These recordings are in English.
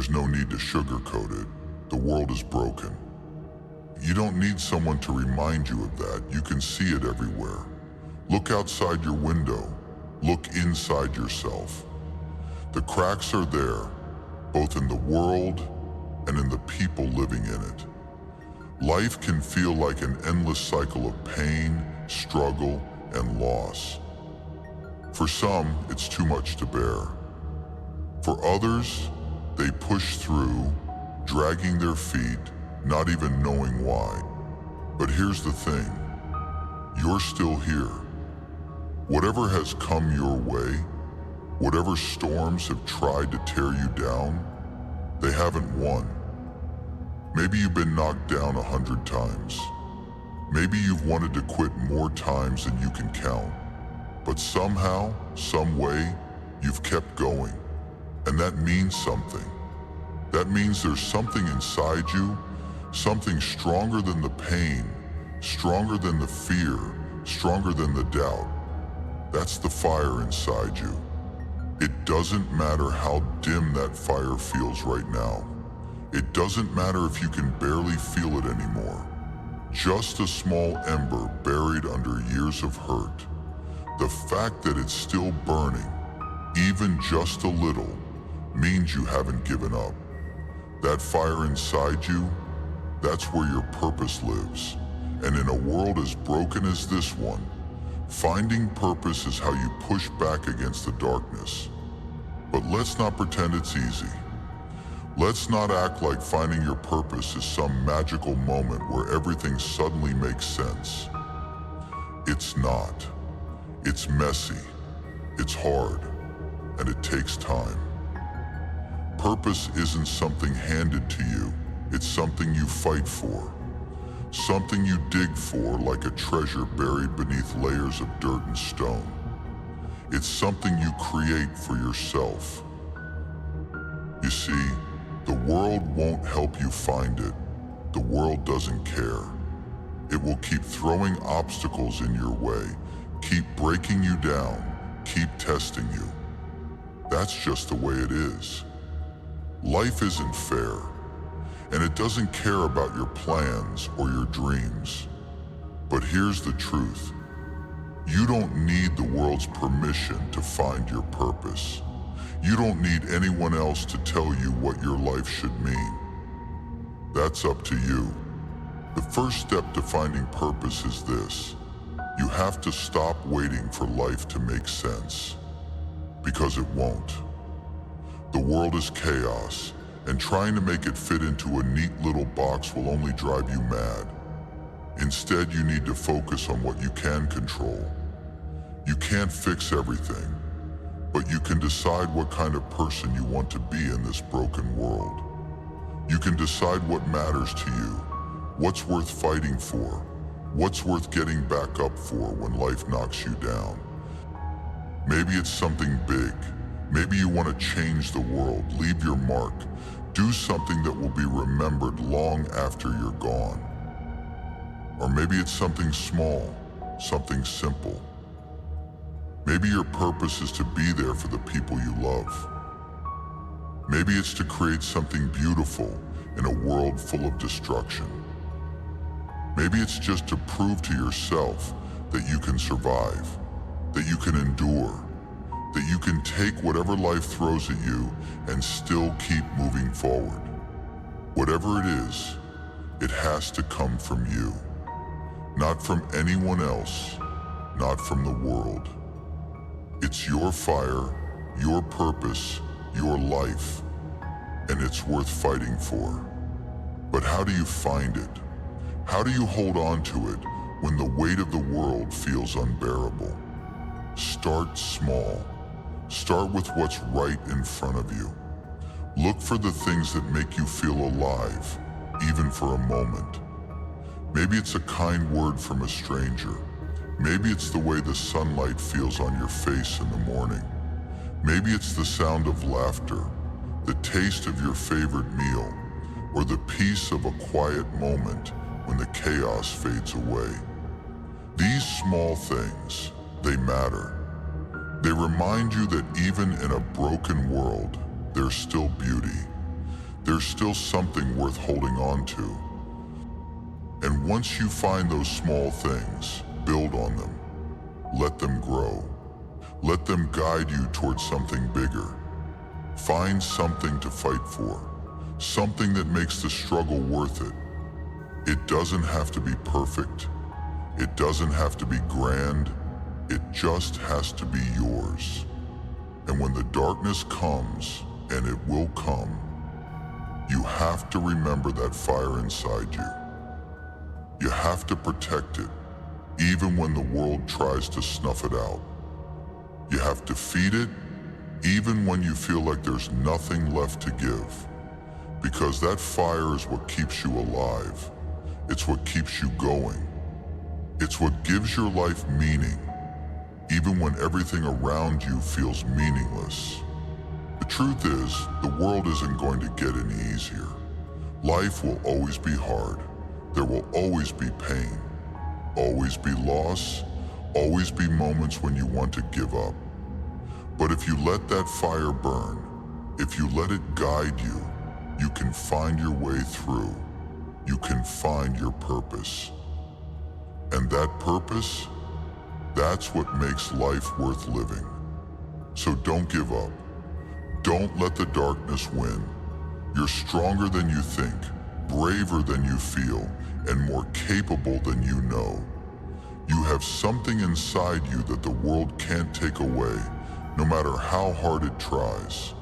There's no need to sugarcoat it. The world is broken. You don't need someone to remind you of that. You can see it everywhere. Look outside your window. Look inside yourself. The cracks are there, both in the world and in the people living in it. Life can feel like an endless cycle of pain, struggle, and loss. For some, it's too much to bear. For others, they push through, dragging their feet, not even knowing why. But here's the thing, you're still here. Whatever has come your way, whatever storms have tried to tear you down, they haven't won. Maybe you've been knocked down 100 times. Maybe you've wanted to quit more times than you can count. But somehow, some way, you've kept going. And that means something. That means there's something inside you, something stronger than the pain, stronger than the fear, stronger than the doubt. That's the fire inside you. It doesn't matter how dim that fire feels right now. It doesn't matter if you can barely feel it anymore. Just a small ember buried under years of hurt. The fact that it's still burning, even just a little, means you haven't given up. That fire inside you, that's where your purpose lives. And in a world as broken as this one, finding purpose is how you push back against the darkness. But let's not pretend it's easy. Let's not act like finding your purpose is some magical moment where everything suddenly makes sense. It's not. It's messy, it's hard, and it takes time. Purpose isn't something handed to you, it's something you fight for. Something you dig for like a treasure buried beneath layers of dirt and stone. It's something you create for yourself. You see, the world won't help you find it. The world doesn't care. It will keep throwing obstacles in your way, keep breaking you down, keep testing you. That's just the way it is. Life isn't fair, and it doesn't care about your plans or your dreams. But here's the truth. You don't need the world's permission to find your purpose. You don't need anyone else to tell you what your life should mean. That's up to you. The first step to finding purpose is this. You have to stop waiting for life to make sense. Because it won't. The world is chaos, and trying to make it fit into a neat little box will only drive you mad. Instead, you need to focus on what you can control. You can't fix everything, but you can decide what kind of person you want to be in this broken world. You can decide what matters to you, what's worth fighting for, what's worth getting back up for when life knocks you down. Maybe it's something big. Maybe you want to change the world, leave your mark, do something that will be remembered long after you're gone. Or maybe it's something small, something simple. Maybe your purpose is to be there for the people you love. Maybe it's to create something beautiful in a world full of destruction. Maybe it's just to prove to yourself that you can survive, that you can endure, that you can take whatever life throws at you and still keep moving forward. Whatever it is, it has to come from you. Not from anyone else, not from the world. It's your fire, your purpose, your life, and it's worth fighting for. But how do you find it? How do you hold on to it when the weight of the world feels unbearable? Start small. Start with what's right in front of you. Look for the things that make you feel alive, even for a moment. Maybe it's a kind word from a stranger. Maybe it's the way the sunlight feels on your face in the morning. Maybe it's the sound of laughter, the taste of your favorite meal, or the peace of a quiet moment when the chaos fades away. These small things, they matter. They remind you that even in a broken world, there's still beauty. there's still something worth holding on to. And once you find those small things, build on them. Let them grow. Let them guide you towards something bigger. Find something to fight for, something that makes the struggle worth it. It doesn't have to be perfect. It doesn't have to be grand. It just has to be yours. And when the darkness comes, and it will come, you have to remember that fire inside you. You have to protect it, even when the world tries to snuff it out. You have to feed it, even when you feel like there's nothing left to give. Because that fire is what keeps you alive. It's what keeps you going. It's what gives your life meaning, even when everything around you feels meaningless. The truth is, the world isn't going to get any easier. Life will always be hard. There will always be pain, always be loss, always be moments when you want to give up. But if you let that fire burn, if you let it guide you, you can find your way through. You can find your purpose. And that purpose, that's what makes life worth living. So don't give up. Don't let the darkness win. You're stronger than you think, braver than you feel, and more capable than you know. You have something inside you that the world can't take away, no matter how hard it tries.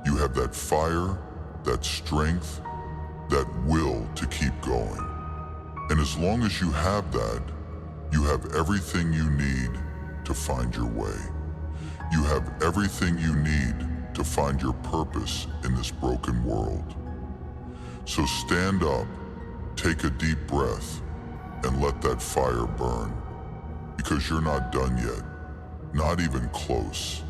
You have that fire, that strength, that will to keep going. And as long as you have that, you have everything you need to find your way. You have everything you need to find your purpose in this broken world. So stand up, take a deep breath, and let that fire burn. Because you're not done yet, not even close.